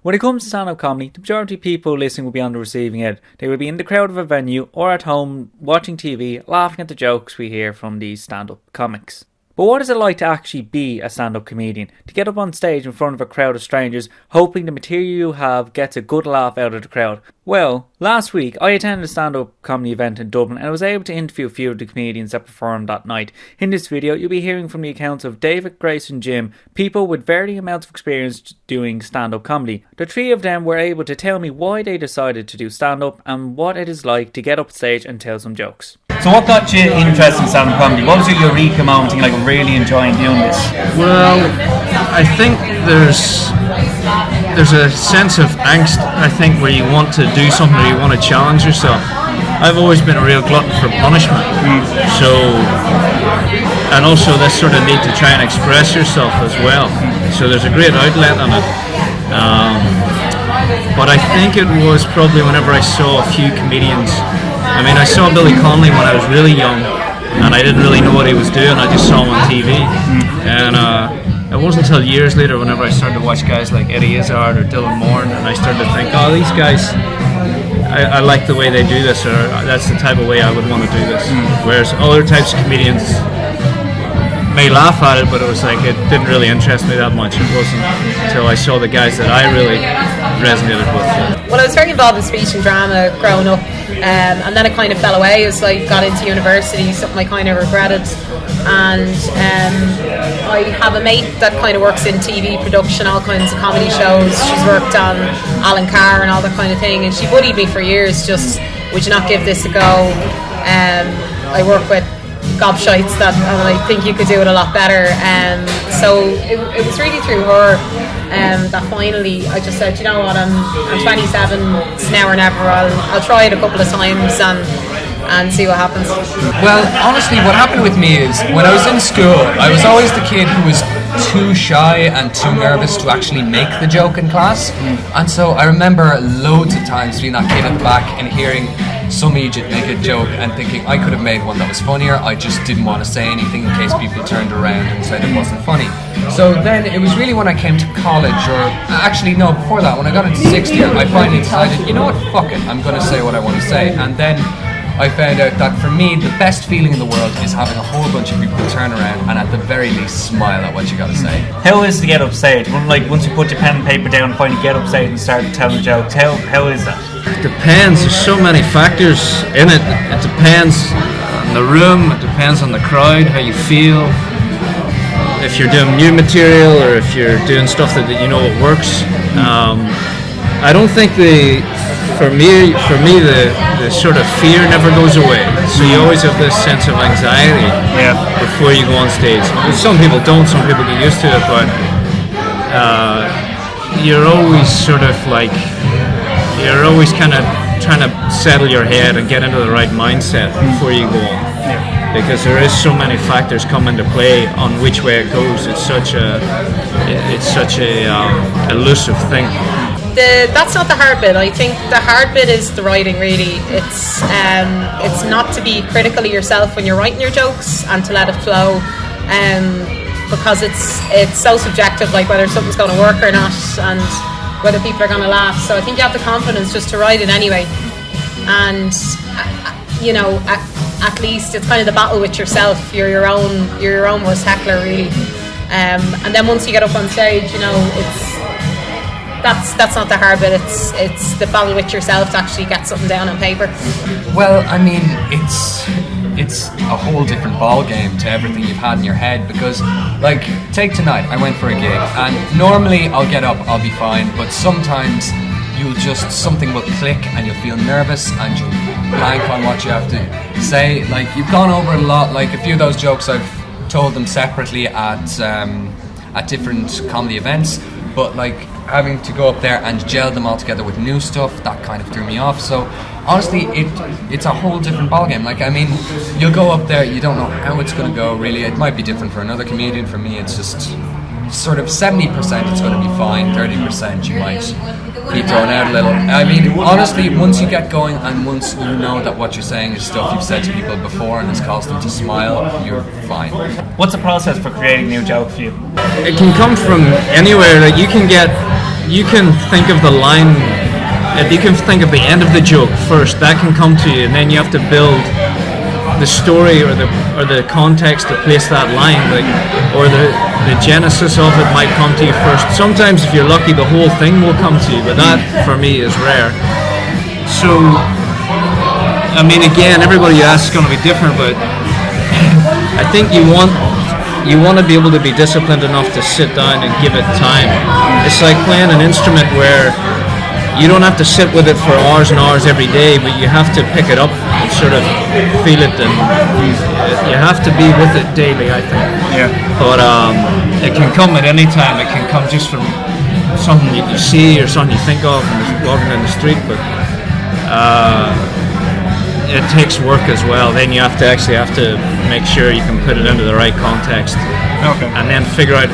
When it comes to stand-up comedy, the majority of people listening will be on the receiving end. They will be in the crowd of a venue or at home watching TV, laughing at the jokes we hear from these stand-up comics. But what is it like to actually be a stand-up comedian? To get up on stage in front of a crowd of strangers, hoping the material you have gets a good laugh out of the crowd? Well, last week I attended a stand-up comedy event in Dublin and I was able to interview a few of the comedians that performed that night. In this video you'll be hearing from the accounts of David, Grace and Jim, people with varying amounts of experience doing stand-up comedy. The three of them were able to tell me why they decided to do stand-up and what it is like to get up stage and tell some jokes. So what got you interested in stand-up comedy? What was your eureka moment, thinking, like, I'm really enjoying doing this? Well, I think there's a sense of angst, I think, where you want to do something or you want to challenge yourself. I've always been a real glutton for punishment. And also this sort of need to try and express yourself as well. So there's a great outlet on it. But I think it was probably whenever I saw a few comedians. I mean, I saw Billy Connolly when I was really young, and I didn't really know what he was doing. I just saw him on TV, and it wasn't until years later, whenever I started to watch guys like Eddie Izzard or Dylan Moran, and I started to think, oh, these guys, I like the way they do this, or that's the type of way I would want to do this. Whereas other types of comedians may laugh at it, but it was like it didn't really interest me that much. It wasn't until I saw the guys that I really resonated with. Well, I was very involved in speech and drama growing up, and then it kind of fell away as I got into university, something I kind of regretted. And I have a mate that kind of works in TV production, all kinds of comedy shows. She's worked on Alan Carr and all that kind of thing, and she bullied me for years, just, would you not give this a go? I work with gobshites and I think you could do it a lot better. So it was really through her that finally I just said, you know what, I'm 27, it's now or never. I'll try it a couple of times and see what happens. Well, honestly, what happened with me is when I was in school, I was always the kid who was too shy and too nervous to actually make the joke in class. And so I remember loads of times being that kid at the back and hearing some idiot make a joke and thinking I could have made one that was funnier. I just didn't want to say anything in case people turned around and said it wasn't funny. So then it was really when I came to college, or actually no, before that, when I got into sixth year, I finally decided, you know what, fuck it, I'm going to say what I want to say. And then I found out that for me, the best feeling in the world is having a whole bunch of people turn around and at the very least smile at what you got to say. How is it to get up stage? Once you put your pen and paper down and finally get up stage and start telling jokes, how is that? It depends. There's so many factors in it. It depends on the room, it depends on the crowd, how you feel. If you're doing new material or if you're doing stuff that you know it works. I don't think for me the sort of fear never goes away. So you always have this sense of anxiety before you go on stage. Some people don't, some people get used to it, but you're always sort of like, you're always kind of trying to settle your head and get into the right mindset before you go on. Because there is so many factors come into play on which way it goes. It's such a elusive thing. That's not the hard bit. I think the hard bit is the writing, really. It's not to be critical of yourself when you're writing your jokes and to let it flow, because it's so subjective, like whether something's going to work or not and whether people are going to laugh. So I think you have the confidence just to write it anyway, and you know, at least it's kind of the battle with yourself. You're your own worst heckler, really. And then once you get up on stage, you know, that's not the hard bit. It's the battle with yourself to actually get something down on paper. Well, I mean, it's a whole different ball game to everything you've had in your head, because, like, take tonight, I went for a gig, and normally I'll get up, I'll be fine, but sometimes something will click and you'll feel nervous and you'll blank on what you have to say. Like, you've gone over it a lot, like a few of those jokes I've told them separately at different comedy events, but like having to go up there and gel them all together with new stuff, that kind of threw me off. So honestly, it's a whole different ballgame. Like, I mean, you'll go up there, you don't know how it's going to go, really. It might be different for another comedian. For me, it's just sort of 70% it's going to be fine, 30% you might be thrown out a little. I mean, honestly, once you get going and once you know that what you're saying is stuff you've said to people before and it's caused them to smile, you're fine. What's the process for creating new jokes for you? It can come from anywhere. Like, you you can think of the line, you can think of the end of the joke first. That can come to you, and then you have to build the story or the context to place that line, like, or the genesis of it might come to you first. Sometimes, if you're lucky, the whole thing will come to you, but that for me is rare. So, I mean, again, everybody you ask is going to be different, but I think you want to be able to be disciplined enough to sit down and give it time. It's like playing an instrument where you don't have to sit with it for hours and hours every day, but you have to pick it up and sort of feel it, and you have to be with it daily, I think. Yeah. But it can come at any time. It can come just from something you see or something you think of walking down the street, but it takes work as well. Then you have to make sure you can put it into the right context, and then figure out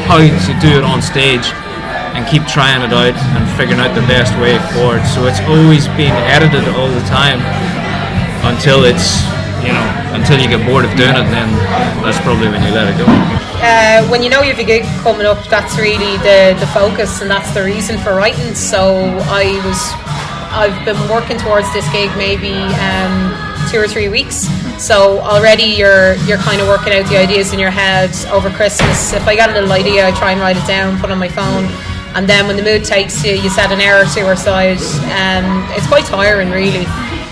how to do it on stage, and keep trying it out and figuring out the best way forward. So it's always being edited all the time until it's, until you get bored of doing it, and then that's probably when you let it go. When you know you have a gig coming up, that's really the focus, and that's the reason for writing. So I've been working towards this gig maybe 2 or 3 weeks. So already you're kind of working out the ideas in your head over Christmas. If I get a little idea, I try and write it down, put it on my phone, and then when the mood takes you, you set an hour or two aside. It's quite tiring, really,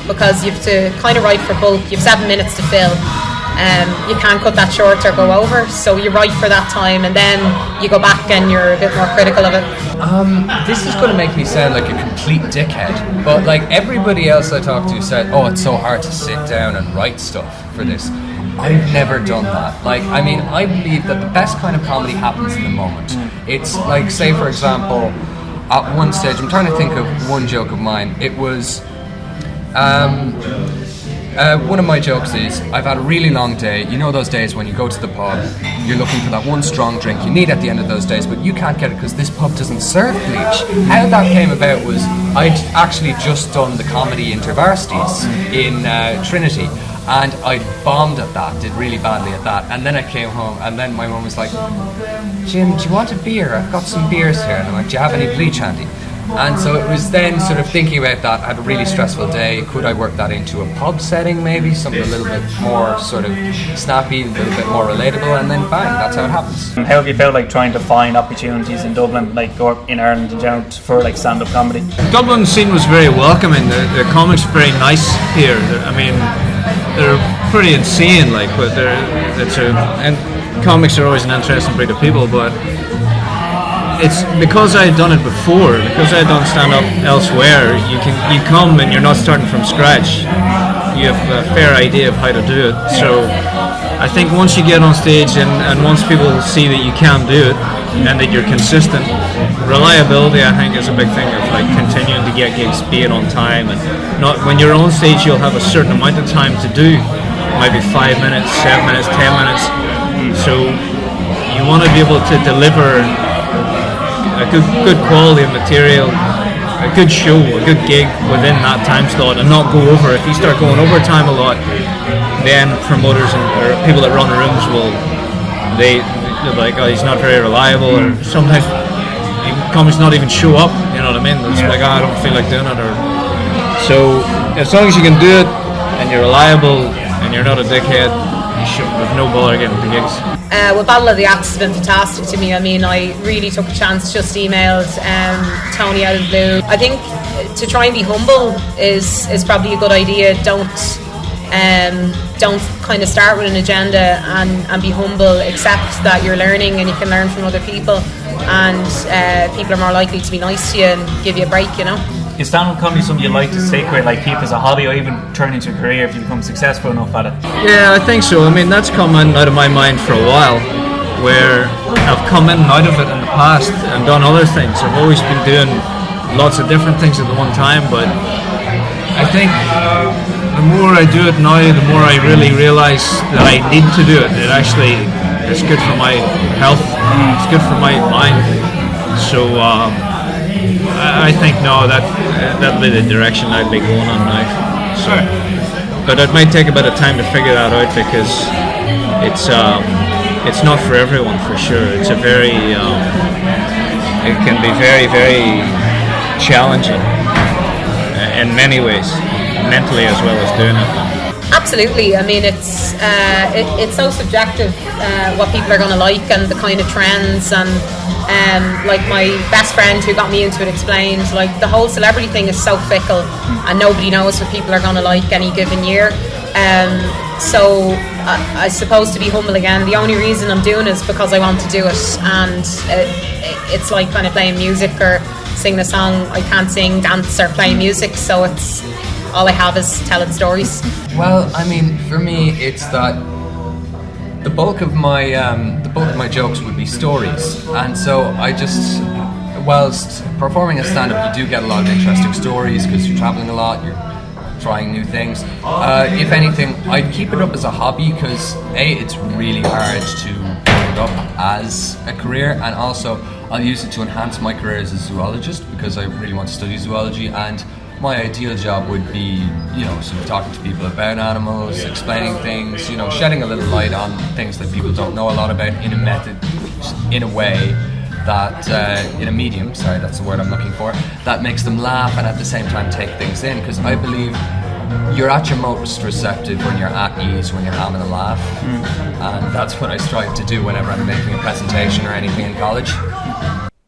because you have to kind of write for bulk. You have 7 minutes to fill. You can't cut that short or go over, so you write for that time, and then you go back and you're a bit more critical of it. This is going to make me sound like a complete dickhead, but like everybody else I talked to said, oh, it's so hard to sit down and write stuff for this. I've never done that. Like, I mean, I believe that the best kind of comedy happens in the moment. It's like, say for example, at one stage, I'm trying to think of one joke of mine. It was one of my jokes is, I've had a really long day. You know those days when you go to the pub, you're looking for that one strong drink you need at the end of those days, but you can't get it because this pub doesn't serve bleach. How that came about was, I'd actually just done the comedy intervarsities in Trinity, and I bombed at that, did really badly at that, and then I came home, and then my mum was like, Jim, do you want a beer? I've got some beers here. And I'm like, do you have any bleach handy? And so it was then sort of thinking about that. I had a really stressful day. Could I work that into a pub setting, maybe? Something a little bit more sort of snappy, a little bit more relatable, and then bang, that's how it happens. How have you felt like trying to find opportunities in Dublin, like, or in Ireland in general, for like stand-up comedy? Dublin scene was very welcoming. The comics are very nice here. They're pretty insane, like, but and comics are always an interesting breed of people, but it's because I had done it before, because I had done stand-up elsewhere. You come and you're not starting from scratch. You have a fair idea of how to do it. So I think once you get on stage and once people see that you can do it and that you're consistent, reliability I think is a big thing of like continuing to get gigs, being on time, and not when you're on stage you'll have a certain amount of time to do, maybe 5 minutes, 7 minutes, 10 minutes. So you want to be able to deliver a good quality of material, a good show, a good gig within that time slot, and not go over. If you start going over time a lot, then promoters or people that run the rooms they're like, oh, he's not very reliable, or sometimes comics not even show up. You know what I mean? It's like, oh, I don't feel like doing it. Or so as long as you can do it and you're reliable and you're not a dickhead, you should have no bother getting to gigs. Well, Battle of the Acts has been fantastic to me. I mean, I really took a chance, just emailed Tony out of the blue. I think to try and be humble is probably a good idea. Don't kind of start with an agenda and be humble. Accept that you're learning and you can learn from other people, and people are more likely to be nice to you and give you a break, you know. Is stand-up comedy something you like to stick with, like keep as a hobby, or even turn into a career if you become successful enough at it? Yeah, I think so. I mean, that's come in out of my mind for a while, where I've come in and out of it in the past and done other things. I've always been doing lots of different things at the one time, but I think the more I do it now, the more I really realise that I need to do it. It's good for my health, it's good for my mind. So I think that'll be the direction I'd be going on now. Sure. But it might take a bit of time to figure that out, because it's not for everyone, for sure. It's a very it can be very, very challenging in many ways, mentally as well as doing it. Absolutely. I mean, it's so subjective what people are going to like and the kind of trends, and like my best friend who got me into it explained, like the whole celebrity thing is so fickle and nobody knows what people are going to like any given year. So I suppose, to be humble again, the only reason I'm doing it is because I want to do it, and it's like kind of playing music or singing a song. I can't sing, dance or play music, so it's all I have is telling stories. Well, I mean, for me, it's that the bulk of my jokes would be stories, and so I just, whilst performing a stand-up, you do get a lot of interesting stories because you're traveling a lot, you're trying new things. If anything, I'd keep it up as a hobby because it's really hard to build it up as a career, and also I'll use it to enhance my career as a zoologist because I really want to study zoology, and my ideal job would be, sort of talking to people about animals, explaining things, shedding a little light on things that people don't know a lot about in a way that, in a medium, sorry, that's the word I'm looking for, that makes them laugh and at the same time take things in, because I believe you're at your most receptive when you're at ease, when you're having a laugh, and that's what I strive to do whenever I'm making a presentation or anything in college.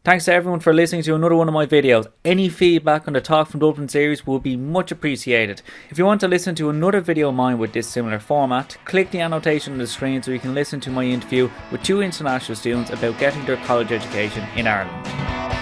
Thanks to everyone for listening to another one of my videos. Any feedback on the Talk from Dublin series will be much appreciated. If you want to listen to another video of mine with this similar format, click the annotation on the screen so you can listen to my interview with 2 international students about getting their college education in Ireland.